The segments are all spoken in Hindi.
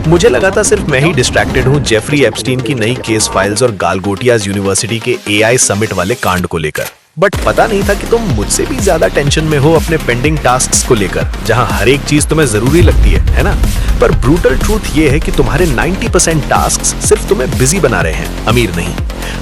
मुझे लगा था सिर्फ मैं ही डिस्ट्रैक्टेड हूँ जेफरी एप्स्टीन की नई केस फाइल्स और गालगोटियाज यूनिवर्सिटी के एआई समिट वाले कांड को लेकर। बट पता नहीं था कि तुम मुझसे भी ज्यादा टेंशन में हो अपने पेंडिंग टास्क्स को लेकर, जहां हर एक चीज तुम्हें जरूरी लगती है ना? पर ब्रूटल ट्रूथ ये है कि तुम्हारे 90% टास्क्स सिर्फ तुम्हें बिजी बना रहे हैं, अमीर नहीं।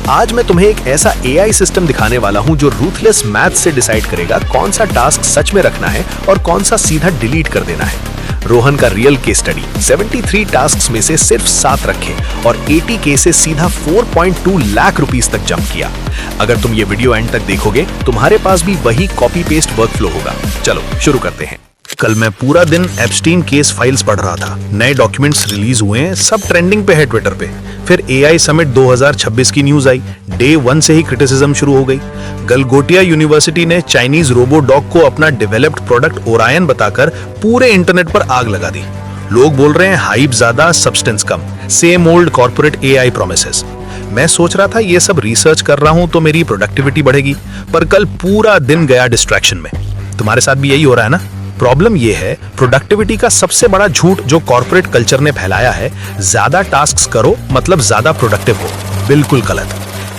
आज मैं तुम्हें एक ऐसा एआई सिस्टम दिखाने वाला हूं जो रूथलेस मैथ से डिसाइड करेगा कौन सा टास्क सच में रखना है और कौन सा सीधा डिलीट कर देना है। रोहन का रियल केस स्टडी 73 टास्क्स में से सिर्फ 7 रखे और 80K से सीधा 4.2 लाख रुपीस तक जंप किया। अगर तुम ये वीडियो एंड तक देखोगे तुम्हारे पास भी वही कॉपी पेस्ट वर्कफ्लो होगा। चलो शुरू करते हैं। कल मैं पूरा दिन एप्स्टीन केस फाइल्स पढ़ रहा था। नए डॉक्यूमेंट्स रिलीज हुए हैं, सब ट्रेंडिंग पे है ट्विटर पे। फिर एआई समिट 2026 की न्यूज आई। डे 1 से ही क्रिटिसिज्म शुरू हो गई। गलगोटिया यूनिवर्सिटी ने चाइनीज रोबो डॉग को अपना डेवलप्ड प्रोडक्ट ओरायन बताकर पूरे इंटरनेट पर आग लगा दी। लोग बोल रहे हैं हाइप ज्यादा, सब्सटेंस कम, same old corporate AI promises. मैं सोच रहा था ये सब रिसर्च कर रहा हूं तो मेरी प्रोडक्टिविटी बढ़ेगी, पर कल पूरा दिन गया डिस्ट्रैक्शन में। तुम्हारे साथ भी यही हो रहा है ना? प्रॉब्लम ये है, प्रोडक्टिविटी का सबसे बड़ा झूठ जो कॉर्पोरेट कल्चर ने फैलाया है, ज्यादा टास्क्स करो मतलब ज्यादा प्रोडक्टिव हो। बिल्कुल गलत।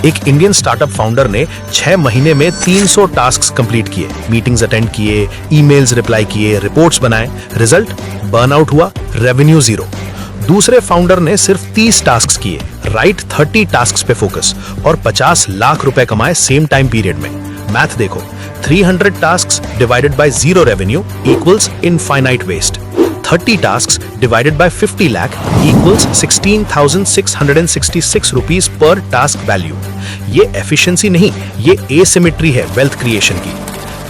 एक इंडियन स्टार्टअप फाउंडर ने 6 महीने में 300 टास्क्स कंप्लीट किए, मीटिंग्स अटेंड किए, ईमेल्स रिप्लाई किए, रिपोर्ट्स बनाए। रिजल्ट? बर्नआउट हुआ, रेवेन्यू 0। दूसरे फाउंडर ने सिर्फ 30 टास्क्स किए, राइट 30 टास्क्स पे फोकस, और 50 लाख रुपए कमाए सेम टाइम पीरियड में। मैथ देखो, 300 tasks divided by 0 revenue equals infinite waste. 30 tasks divided by 50 lakh equals 16,666 rupees per task value. ये efficiency नहीं, ये asymmetry है wealth creation की।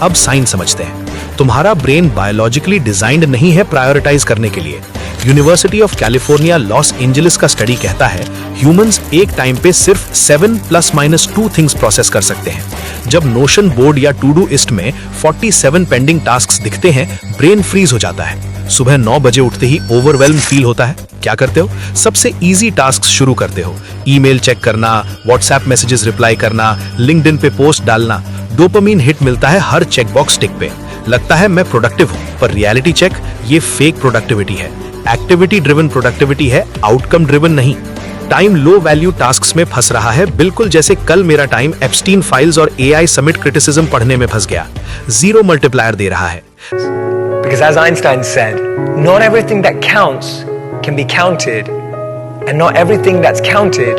अब साइंस समझते हैं। तुम्हारा ब्रेन बायोलॉजिकली डिजाइंड नहीं है प्रायोरिटाइज करने के लिए। University of California Los Angeles का स्टडी कहता है ह्यूमंस एक टाइम पे सिर्फ 7 ± 2 थिंग्स प्रोसेस कर सकते हैं। जब नोशन बोर्ड या टू डू लिस्ट में 47 पेंडिंग टास्क्स दिखते हैं, ब्रेन फ्रीज हो जाता है। सुबह 9 बजे उठते ही ओवरवेल्म फील होता है। क्या करते हो? सबसे इजी टास्क शुरू करते हो। ईमेल चेक करना, व्हाट्सएप मैसेजेस रिप्लाई करना, लिंक्डइन पे पोस्ट डालना। डोपामीन हिट मिलता है हर चेकबॉक्स टिक पे। लगता है मैं प्रोडक्टिव हूं, पर रियलिटी चेक, ये फेक प्रोडक्टिविटी है। एक्टिविटी ड्रिवन प्रोडक्टिविटी है, आउटकम ड्रिवन नहीं। टाइम लो वैल्यू टास्क्स में फंस रहा है, बिल्कुल जैसे कल मेरा टाइम एप्स्टीन फाइल्स और एआई समिट क्रिटिसिज्म पढ़ने में फंस गया। 0 मल्टीप्लायर दे रहा है। Because as Einstein said, not everything that counts can be counted, and not everything that's counted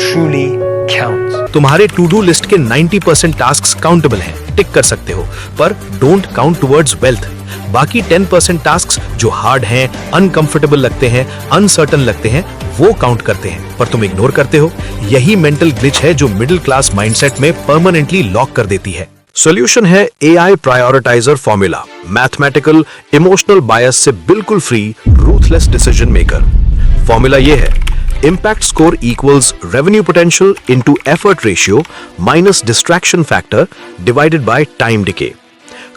truly counts. तुम्हारे टू डू लिस्ट के 90% टास्क्स काउंटेबल हैं, टिक कर सकते हो, पर डोंट काउंट टुवर्ड्स वेल्थ। बाकी 10% टास्क्स जो हार्ड हैं, अनकंफर्टेबल लगते हैं, अनसर्टन लगते हैं, वो काउंट करते हैं, पर तुम इग्नोर करते हो। यही मेंटल ग्लिच है जो मिडिल क्लास माइंडसेट में परमानेंटली लॉक कर देती है। सॉल्यूशन है एआई प्रायोरिटाइजर फॉर्मूला, मैथमेटिकल इमोशनल बायस से बिल्कुल free, ruthless decision maker. Formula ये है, impact score equals revenue potential into effort ratio minus distraction factor divided by time decay.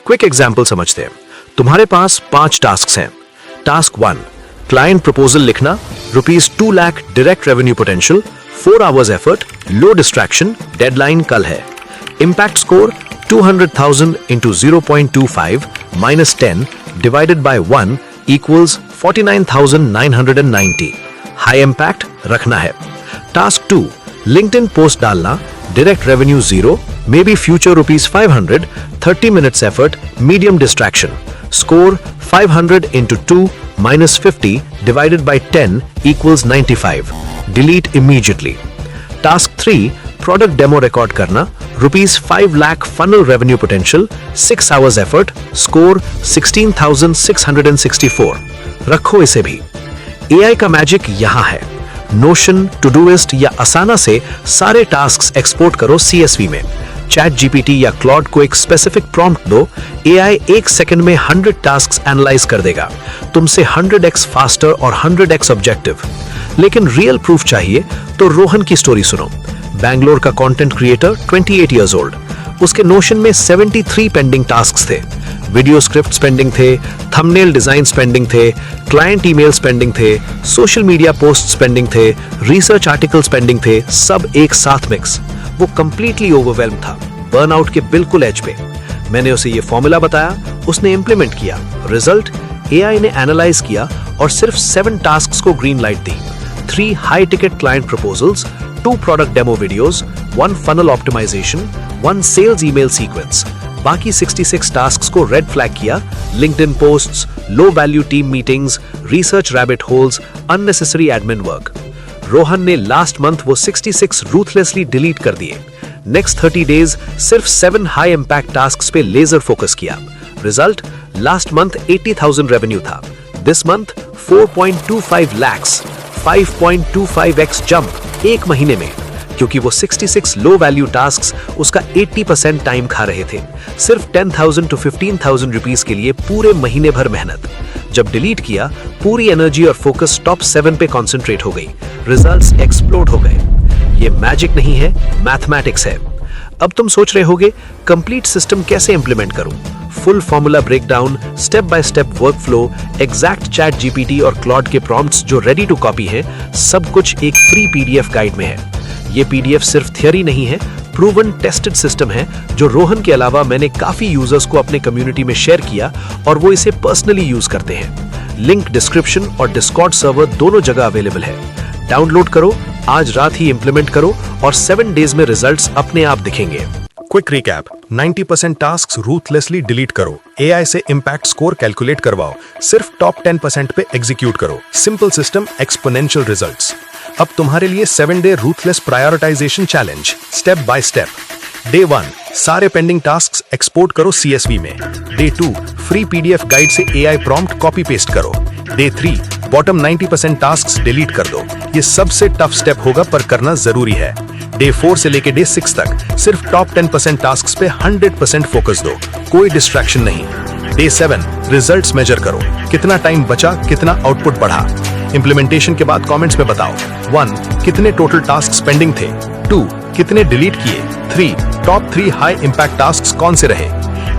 Quick example समझते हैं। तुम्हारे पास 5 टास्क्स हैं। टास्क 1, क्लाइंट प्रपोजल लिखना, ₹2 lakh direct revenue potential, 4 hours effort, लो डिस्ट्रैक्शन, डेडलाइन कल है। Impact score 200,000 into 0.25 minus 10 divided by 1 equals 49,990. High impact रखना है। टास्क 2, लिंक्डइन पोस्ट डालना, direct revenue 0, may be future ₹500, 30 minutes effort, medium distraction, score 500 into 2 minus 50 divided by 10 equals 95. Delete immediately. Task 3, product demo record करना, ₹5 lakh funnel revenue potential, 6 hours effort, score 16,664. रखो इसे भी। एआई का मैजिक यहां है। नोशन, टू डूइस्ट या असाना से सारे टास्क्स एक्सपोर्ट करो CSV में। चैट जीपीटी या क्लॉड को एक स्पेसिफिक प्रॉम्प्ट दो, एआई 1 सेकंड में 100 टास्क्स एनालाइज कर देगा, तुमसे 100x फास्टर और 100x ऑब्जेक्टिव। लेकिन रियल प्रूफ चाहिए तो रोहन की स्टोरी सुनो। बैंगलोर का कंटेंट क्रिएटर, 28 years old। उसके नोशन में 73 पेंडिंग टास्क्स थे। वीडियो स्क्रिप्ट पेंडिंग थे, थंबनेल डिजाइन पेंडिंग थे, क्लाइंट ईमेल्स पेंडिंग थे, सोशल मीडिया पोस्ट्स पेंडिंग थे, रिसर्च आर्टिकल्स पेंडिंग थे, सब एक साथ मिक्स। वो कंप्लीटली ओवरवेल्म था, बर्नआउट के बिल्कुल एज पे। मैंने उसे ये फॉर्मूला बताया, उसने इंप्लीमेंट किया। रिजल्ट, एआई ने एनालाइज किया और सिर्फ 7 टास्क्स को ग्रीन लाइट दी। 3 high ticket client proposals, 2 product demo videos, 1 funnel optimisation, 1 sales email sequence. बाकी 66 टास्क्स को रेड फ्लैग किया। LinkedIn posts, low value team meetings, research rabbit holes, unnecessary admin work. Rohan ने लास्ट मंथ वो 66 रूथलेसली डिलीट कर दिए। नेक्स्ट 30 डेज सिर्फ 7 हाई इंपैक्ट टास्क्स पे लेजर फोकस किया। रिजल्ट, लास्ट मंथ 80,000 रेवेन्यू था, this month 4.25 lakhs, 5.25x jump एक महीने में, क्योंकि वो 66 लो वैल्यू टास्क्स उसका 80% टाइम खा रहे थे। सिर्फ 10,000 to 15,000 रुपीस के लिए पूरे महीने भर मेहनत। जब डिलीट किया, पूरी एनर्जी और फोकस टॉप 7 पे कंसंट्रेट हो गई। रिजल्ट्स एक्सप्लोड हो गए। ये मैजिक नहीं है, मैथमेटिक्स है। अब तुम सोच रहे होगे कंप्लीट सिस्टम कैसे इंप्लीमेंट करूं? Full formula breakdown, step by step workflow, exact chat GPT और क्लॉड के प्रॉम्प्ट्स जो रेडी टू कॉपी हैं, सब कुछ एक फ्री पीडीएफ गाइड में है। ये पीडीएफ सिर्फ थियरी नहीं है, प्रूवन टेस्टेड सिस्टम है जो रोहन के अलावा मैंने काफी यूजर्स को अपने कम्युनिटी में शेयर किया और वो इसे पर्सनली यूज करते हैं। लिंक डिस्क्रिप्शन और डिस्कॉर्ड सर्वर दोनों जगह अवेलेबल है। डाउनलोड करो, आज रात ही इंप्लीमेंट करो और 7 डेज में रिजल्ट्स अपने आप दिखेंगे। Quick recap, 90% tasks ruthlessly delete करो, एआई से इंपैक्ट स्कोर कैलकुलेट करवाओ, सिर्फ टॉप 10% पे एग्जीक्यूट करो। Simple system, exponential results. अब तुम्हारे लिए 7 day ruthless prioritisation challenge, step by step. Day 1, सारे पेंडिंग टास्क्स एक्सपोर्ट करो CSV में। डे 2, फ्री पीडीएफ गाइड से एआई प्रॉम्प्ट कॉपी पेस्ट करो। डे 3, बॉटम 90% टास्क्स डिलीट कर दो। ये सबसे टफ स्टेप होगा पर करना जरूरी है। डे 4 से लेके डे 6 तक सिर्फ टॉप 10% टास्क्स पे 100% फोकस दो, कोई डिस्ट्रैक्शन नहीं। डे 7, रिजल्ट्स मेजर करो, कितना टाइम बचा, कितना आउटपुट बढ़ा। इंप्लीमेंटेशन के बाद कमेंट्स में बताओ। 1, कितने टोटल टास्क पेंडिंग थे। 2, कितने डिलीट किए। 3, टॉप 3 हाई इंपैक्ट टास्क्स कौन से रहे।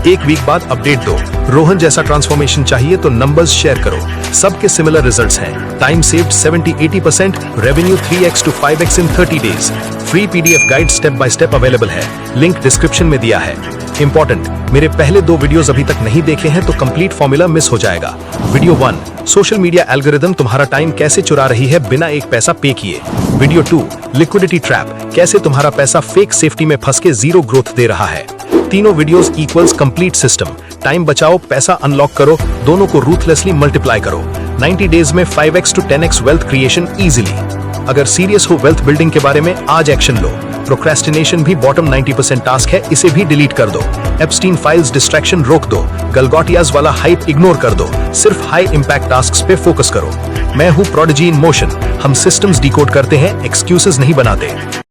एक वीक बाद अपडेट दो। रोहन जैसा ट्रांसफॉर्मेशन चाहिए तो नंबर्स शेयर करो। सबके सिमिलर रिजल्ट्स हैं। Time saved 70-80%, revenue 3x to 5x in 30 days. Free PDF guide step by step available है, लिंक डिस्क्रिप्शन में दिया है। इंपॉर्टेंट, मेरे पहले 2 वीडियोस अभी तक नहीं देखे हैं तो कंप्लीट फॉर्मूला मिस हो जाएगा। वीडियो 1, सोशल मीडिया एल्गोरिदम तुम्हारा टाइम कैसे चुरा रही है बिना एक पैसा पे किए। वीडियो 2, लिक्विडिटी ट्रैप, कैसे तुम्हारा पैसा फेक सेफ्टी में फंस के जीरो ग्रोथ दे रहा है। तीनों videos equals complete system, time बचाओ, पैसा अनलॉक करो, दोनों को रूथलेसली मल्टीप्लाई करो। 90 डेज में 5x to 10x wealth creation easily. अगर सीरियस हो वेल्थ बिल्डिंग के बारे में, आज एक्शन लो। प्रोक्रेस्टिनेशन भी बॉटम 90% टास्क है, इसे भी डिलीट कर दो। एप्स्टीन फाइल्स डिस्ट्रैक्शन रोक दो, गलगोटियाज वाला हाइप इग्नोर कर दो, सिर्फ हाई इंपैक्ट टास्क्स पे फोकस करो। मैं हूं प्रोडिजी इन मोशन, हम सिस्टम्स डिकोड करते हैं, एक्सक्यूजेस नहीं बनाते।